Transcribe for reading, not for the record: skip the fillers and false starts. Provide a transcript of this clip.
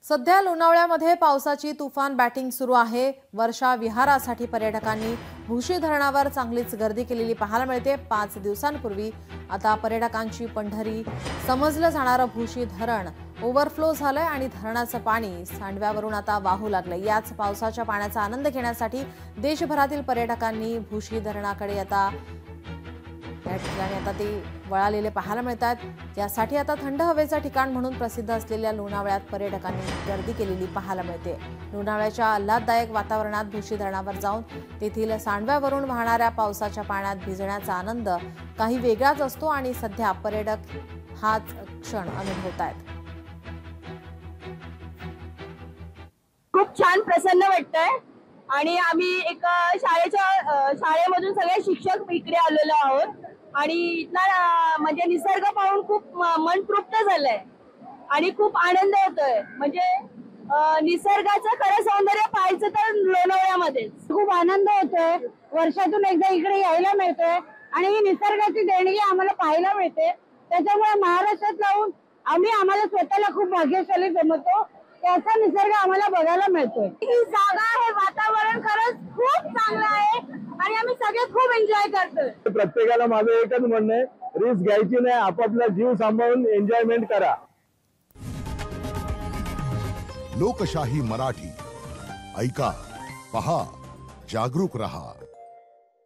सध्या लोणावळ्यामध्ये पावसाची तुफान बॅटिंग सुरू आहे। वर्षा विहारासाठी पर्यटकांनी भुशी धरणावर चांगलीच गर्दी केलेली पाहायला मिळते। 5 दिवसांपूर्वी आता पर्यटकांची पंढरी समजलं जाणारं भुशी धरण ओव्हरफ्लो झालंय आणि धरणाचं पाणी सांडव्यावरून आता वाहू लागलंय। याच पावसाच्या पाण्याचा आनंद घेण्यासाठी देशभरातील पर्यटकांनी भुशी धरणाकडे आता ते वळालेले पाहायला मिळतात। यासाठी आता थंड हवेचं ठिकाण म्हणून प्रसिद्ध असलेल्या लोणावळ्यात पर्यटकांनी गर्दी केलेली पाहायला मिळते। लोणावळ्याच्या आल्हाददायक वातावरणात भुशी धरणावर जाऊन तेथील सांडव्यावरून वाहणाऱ्या पावसाच्या पाण्यात भिजण्याचा आनंद काही वेगळाच असतो आणि सध्या पर्यटक हाच क्षण अनुभवतायत। खूप छान प्रसन्न वाटतंय आणि आम्ही एक शाळेमधून सगळे शिक्षक इकडे आलेलो आहोत आणि इथला म्हणजे निसर्ग पाहून खूप मन तृप्त झालंय आणि खूप आनंद होतोय। म्हणजे निसर्गाचं खरं सौंदर्य पाहायचं तर लोणावळ्यामध्ये खूप आनंद होतोय। वर्षातून एकदा इकडे यायला मिळतोय आणि ही निसर्गाची देणगी आम्हाला पाहायला मिळते। त्याच्यामुळे महाराष्ट्रात राहून आम्हाला स्वतःला खूप भाग्यशाली समजतो। त्याचा निसर्ग आम्हाला बघायला मिळतोय। ही जागा हे वातावरण खरंच खूप चांगलं आहे आणि आम्ही सगळे खूप एन्जॉय करतोय। प्रत्येकाला माझं एकच म्हणणं आहे, रिस्क घ्यायची नाही, आपापला जीव सांभाळून एन्जॉयमेंट करा। लोकशाही मराठी ऐका, पहा, जागरूक रहा।